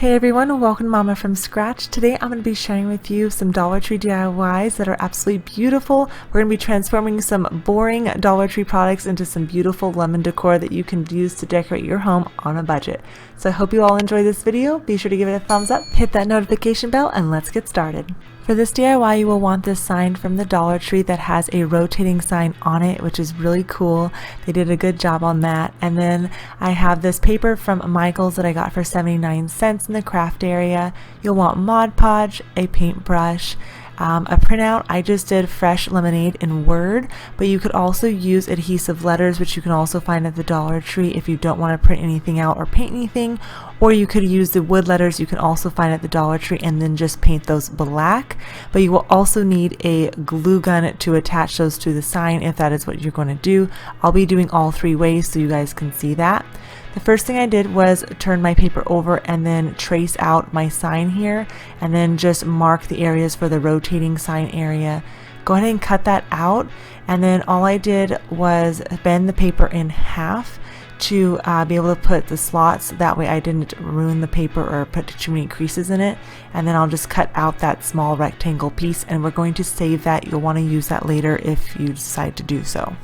Hey everyone, welcome to Mama from Scratch. Today I'm going to be sharing with you some Dollar Tree DIYs that are absolutely beautiful. We're going to be transforming some boring Dollar Tree products into some beautiful lemon decor that you can use to decorate your home on a budget. So I hope you all enjoy this video. Be sure to give it a thumbs up, hit that notification bell, and let's get started. For this DIY, you will want this sign from the Dollar Tree that has a rotating sign on it, which is really cool. They did a good job on that. And then I have this paper from Michael's that I got for 79 cents in the craft area. You'll want Mod Podge, a paintbrush, a printout. I just did fresh lemonade in Word, but you could also use adhesive letters, which you can also find at the Dollar Tree if you don't want to print anything out or paint anything. Or you could use the wood letters you can also find at the Dollar Tree and then just paint those black. But you will also need a glue gun to attach those to the sign if that is what you're going to do. I'll be doing all three ways so you guys can see that. The first thing I did was turn my paper over and then trace out my sign here and then just mark the areas for the rotating sign area. Go ahead and cut that out, and then all I did was bend the paper in half to be able to put the slots. That way I didn't ruin the paper or put too many creases in it. And then I'll just cut out that small rectangle piece, and we're going to save that. You'll want to use that later if you decide to do so.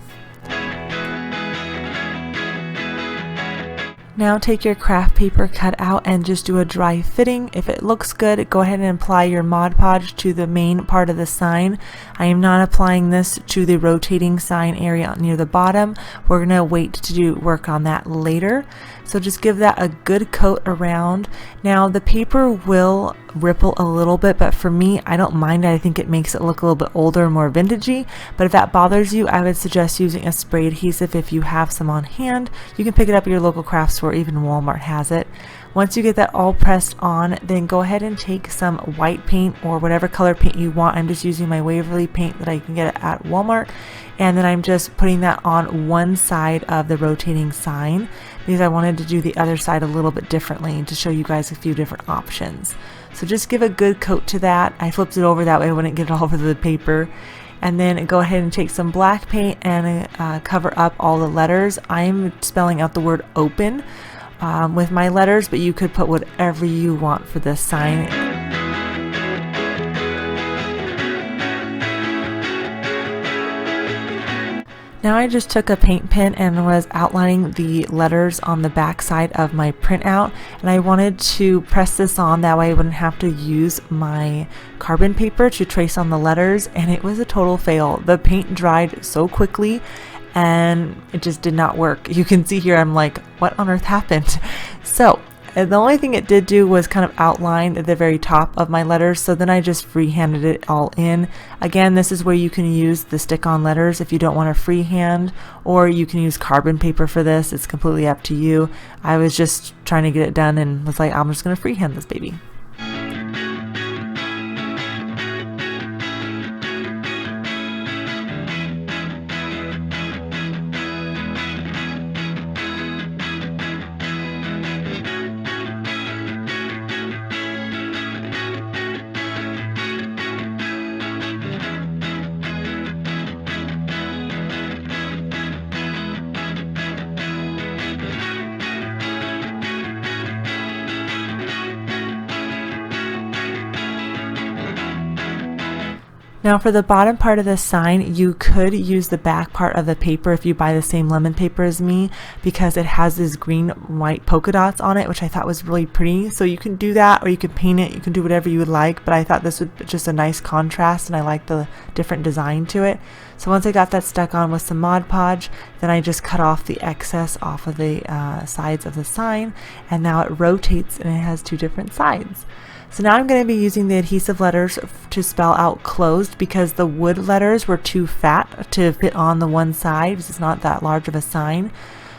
Now take your craft paper cut out and just do a dry fitting. If it looks good, go ahead and apply your Mod Podge to the main part of the sign. I am not applying this to the rotating sign area near the bottom. We're going to wait to do work on that later. So just give that a good coat around. Now the paper will ripple a little bit, but for me, I don't mind it. I think it makes it look a little bit older and more vintagey. But if that bothers you, I would suggest using a spray adhesive if you have some on hand. You can pick it up at your local craft store, even Walmart has it. Once you get that all pressed on, then go ahead and take some white paint or whatever color paint you want. I'm just using my Waverly paint that I can get at Walmart. And then I'm just putting that on one side of the rotating sign because I wanted to do the other side a little bit differently to show you guys a few different options. So just give a good coat to that. I flipped it over that way I wouldn't get it all over the paper. And then go ahead and take some black paint and cover up all the letters. I'm spelling out the word open with my letters, but you could put whatever you want for this sign. Now I just took a paint pen and was outlining the letters on the back side of my printout, and I wanted to press this on that way I wouldn't have to use my carbon paper to trace on the letters, and it was a total fail. The paint dried so quickly and it just did not work. You can see here I'm like, what on earth happened? So the only thing it did do was kind of outline at the very top of my letters, so then I just freehanded it all in. Again, this is where you can use the stick-on letters if you don't want to freehand, or you can use carbon paper for this. It's completely up to you. I was just trying to get it done and was like, I'm just going to freehand this baby. Now for the bottom part of the sign, you could use the back part of the paper if you buy the same lemon paper as me, because it has these green white polka dots on it, which I thought was really pretty. So you can do that, or you can paint it, you can do whatever you would like, but I thought this would be just a nice contrast and I like the different design to it. So once I got that stuck on with some Mod Podge, then I just cut off the excess off of the sides of the sign, and now it rotates and it has two different sides. So now I'm going to be using the adhesive letters to spell out closed because the wood letters were too fat to fit on the one side because it's not that large of a sign.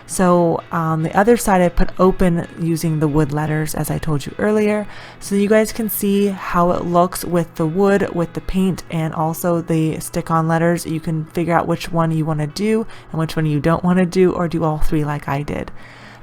So on the other side I put open using the wood letters as I told you earlier, so you guys can see how it looks with the wood, with the paint, and also the stick-on letters. You can figure out which one you want to do and which one you don't want to do, or do all three like I did.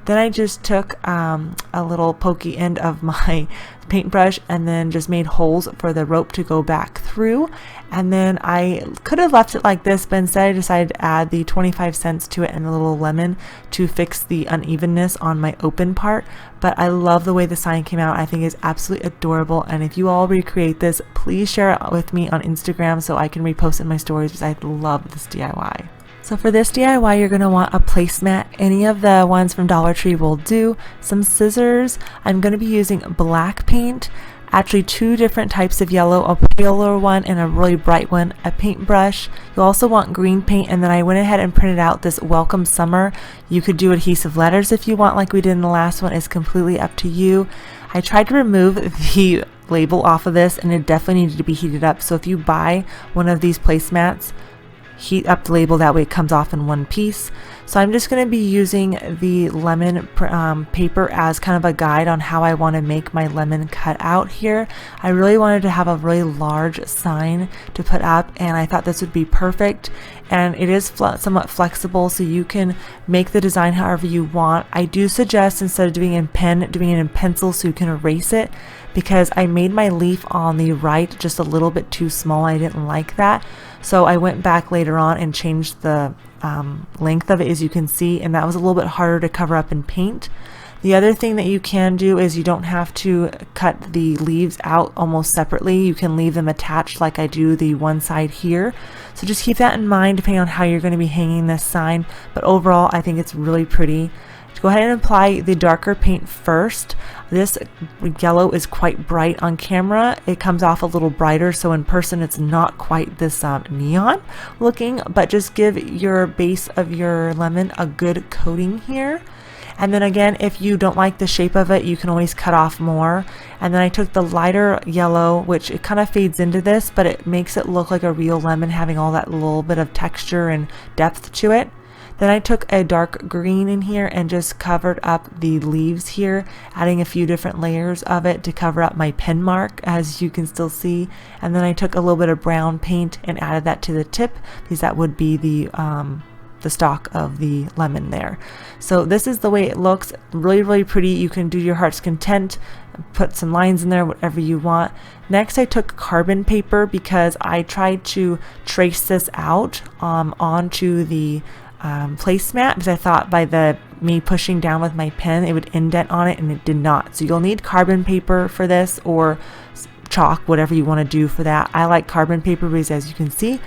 Then I just took a little pokey end of my paintbrush and then just made holes for the rope to go back through. And then I could have left it like this, but instead I decided to add the 25 cents to it and a little lemon to fix the unevenness on my open part. But I love the way the sign came out. I think it's absolutely adorable, and if you all recreate this, please share it with me on Instagram so I can repost it in my stories, because I love this DIY. So for this DIY, you're going to want a placemat. Any of the ones from Dollar Tree will do. Some scissors. I'm going to be using black paint. Actually, 2 different types of yellow, a paler one and a really bright one, a paintbrush. You'll also want green paint, and then I went ahead and printed out this Welcome Summer. You could do adhesive letters if you want, like we did in the last one. It's completely up to you. I tried to remove the label off of this, and it definitely needed to be heated up. So if you buy one of these placemats, heat up the label, that way it comes off in one piece. So I'm just going to be using the lemon paper as kind of a guide on how I want to make my lemon cut out here. I really wanted to have a really large sign to put up, and I thought this would be perfect. And it is somewhat flexible, so you can make the design however you want. I do suggest, instead of doing it in pen, doing it in pencil so you can erase it, because I made my leaf on the right just a little bit too small. I didn't like that. So I went back later on and changed the length of it, as you can see, and that was a little bit harder to cover up in paint. The other thing that you can do is you don't have to cut the leaves out almost separately. You can leave them attached like I do the one side here. So just keep that in mind depending on how you're going to be hanging this sign. But overall, I think it's really pretty. Go ahead and apply the darker paint first. This yellow is quite bright on camera. It comes off a little brighter, so in person it's not quite this neon looking, but just give your base of your lemon a good coating here. And then again, if you don't like the shape of it, you can always cut off more. And then I took the lighter yellow, which it kind of fades into this, but it makes it look like a real lemon, having all that little bit of texture and depth to it. Then I took a dark green in here and just covered up the leaves here, adding a few different layers of it to cover up my pen mark, as you can still see. And then I took a little bit of brown paint and added that to the tip, because that would be the stalk of the lemon there. So this is the way it looks. Really, really pretty. You can do your heart's content, put some lines in there, whatever you want. Next, I took carbon paper because I tried to trace this out onto the placemat, because I thought by me pushing down with my pen it would indent on it, and it did not. So you'll need carbon paper for this, or chalk, whatever you want to do for that. I like carbon paper because, as you can see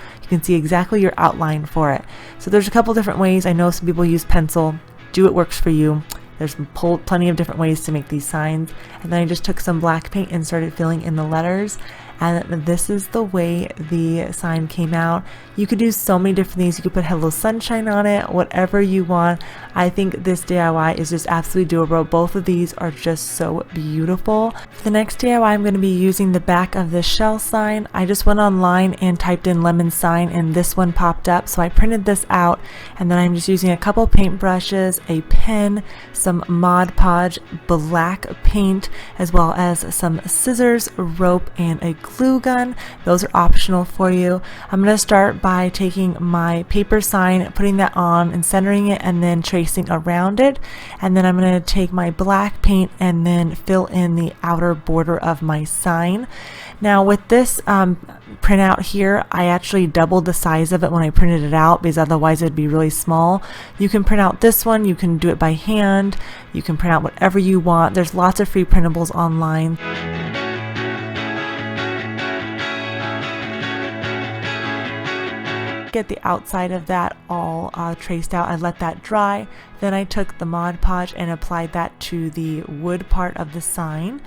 exactly your outline for it. So there's a couple different ways. I know some people use pencil. Do what works for you. There's plenty of different ways to make these signs. And then I just took some black paint and started filling in the letters. And this is the way the sign came out. You could do so many different things. You could put Hello Sunshine on it, whatever you want. I think this DIY is just absolutely doable. Both of these are just so beautiful. For the next DIY, I'm going to be using the back of this shell sign. I just went online and typed in lemon sign, and this one popped up. So I printed this out, and then I'm just using a couple paint brushes, a pen, some Mod Podge black paint, as well as some scissors, rope, and a glue gun. Those are optional for you. I'm going to start by taking my paper sign, putting that on and centering it, and then tracing around it. And then I'm going to take my black paint and then fill in the outer border of my sign. Now with this printout here, I actually doubled the size of it when I printed it out, because otherwise it'd be really small. You can print out this one, you can do it by hand, you can print out whatever you want. There's lots of free printables online. Get the outside of that all traced out. I let that dry. Then I took the Mod Podge and applied that to the wood part of the sign,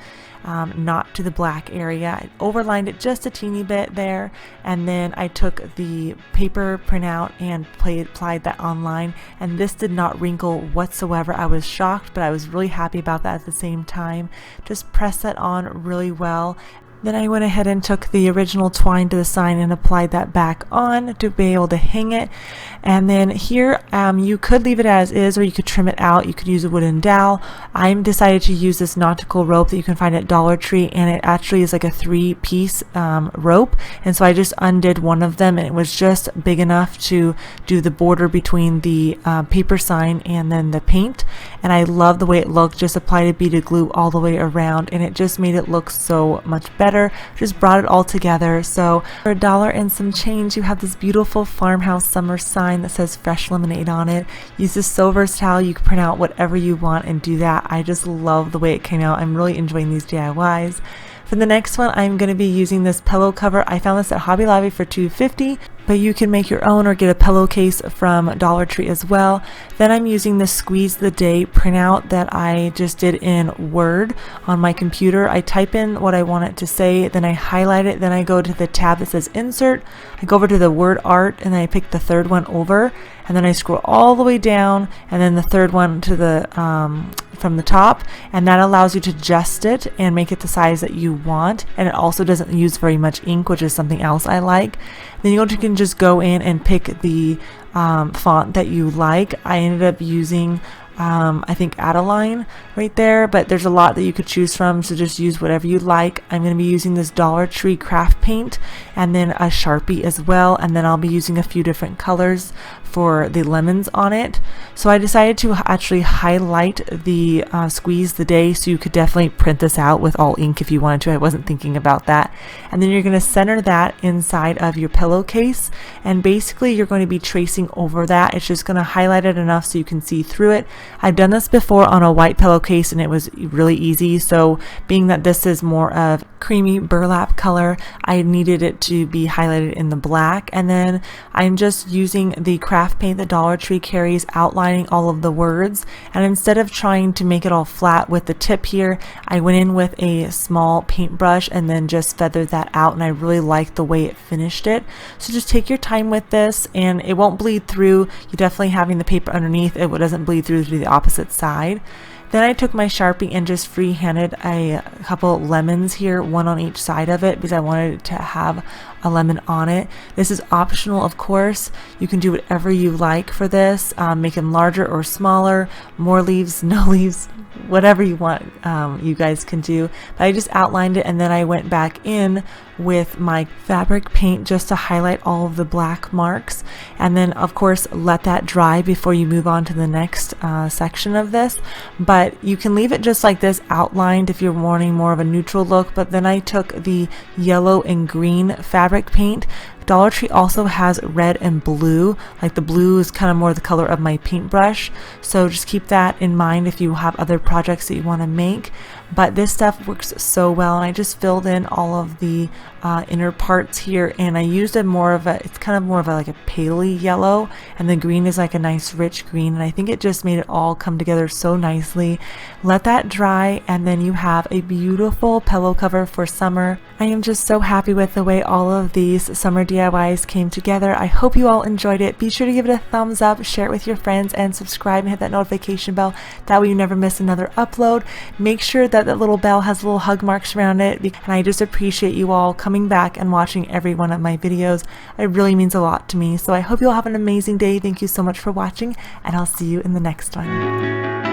not to the black area. I overlined it just a teeny bit there, and then I took the paper printout and applied that online, and this did not wrinkle whatsoever. I was shocked, but I was really happy about that at the same time. Just press that on really well. Then I went ahead and took the original twine to the sign and applied that back on to be able to hang it. And then here you could leave it as is, or you could trim it out. You could use a wooden dowel. I decided to use this nautical rope that you can find at Dollar Tree, and it actually is like a 3-piece rope. And so I just undid one of them, and it was just big enough to do the border between the paper sign and then the paint. and I love the way it looked. Just applied a bead of glue all the way around, and it just made it look so much better. Just brought it all together. So for $1 and some change, you have this beautiful Farmhouse summer sign that says fresh lemonade on it. Use this so versatile. You can print out whatever you want and do that. I just love the way it came out. I'm really enjoying these DIYs. For the next one, I'm going to be using this pillow cover. I found this at Hobby Lobby for $2.50, but you can make your own or get a pillowcase from Dollar Tree as well. Then I'm using the Squeeze the Day printout that I just did in Word on my computer. I type in what I want it to say, then I highlight it, then I go to the tab that says Insert, I go over to the word art, and then I pick the third one over, and then I scroll all the way down, and then the third one to the from the top, and that allows you to adjust it and make it the size that you want. And it also doesn't use very much ink, which is something else I like. Then you can just go in and pick the font that you like. I ended up using I think Adeline right there, but there's a lot that you could choose from, so just use whatever you like. I'm going to be using this Dollar Tree craft paint and then a Sharpie as well, and then I'll be using a few different colors for the lemons on it. So I decided to actually highlight the Squeeze the Day, so you could definitely print this out with all ink if you wanted to. I wasn't thinking about that. And then you're going to center that inside of your pillowcase, and basically you're going to be tracing over that. It's just going to highlight it enough so you can see through it. I've done this before on a white pillowcase and it was really easy, so being that this is more of creamy burlap color, I needed it to be highlighted in the black. And then I'm just using the craft paint that Dollar Tree carries, outlining all of the words, and instead of trying to make it all flat with the tip here, I went in with a small paintbrush and then just feathered that out, and I really like the way it finished it. So just take your time with this, and it won't bleed through. You definitely having the paper underneath, it doesn't bleed through to the opposite side. Then I took my Sharpie and just free-handed a couple lemons here, one on each side of it, because I wanted it to have a lemon on it. This is optional, of course. You can do whatever you like for this. Make them larger or smaller, more leaves, no leaves, whatever you want, you guys can do. But I just outlined it, and then I went back in with my fabric paint just to highlight all of the black marks, and then of course let that dry before you move on to the next section of this. But you can leave it just like this, outlined, if you're wanting more of a neutral look. But then I took the yellow and green fabric paint. Dollar Tree also has red and blue. Like the blue is kind of more the color of my paintbrush, so just keep that in mind if you have other projects that you want to make. But this stuff works so well, and I just filled in all of the inner parts here, and I used a more of a, it's kind of more of a, like a paley yellow, and the green is like a nice rich green, and I think it just made it all come together so nicely. Let that dry, and then you have a beautiful pillow cover for summer. I am just so happy with the way all of these summer DIYs came together. I hope you all enjoyed it. Be sure to give it a thumbs up, share it with your friends, and subscribe and hit that notification bell. That way you never miss another upload. Make sure that that little bell has little hug marks around it, and I just appreciate you all coming back and watching every one of my videos. It really means a lot to me. So I hope you all have an amazing day. Thank you so much for watching, and I'll see you in the next one.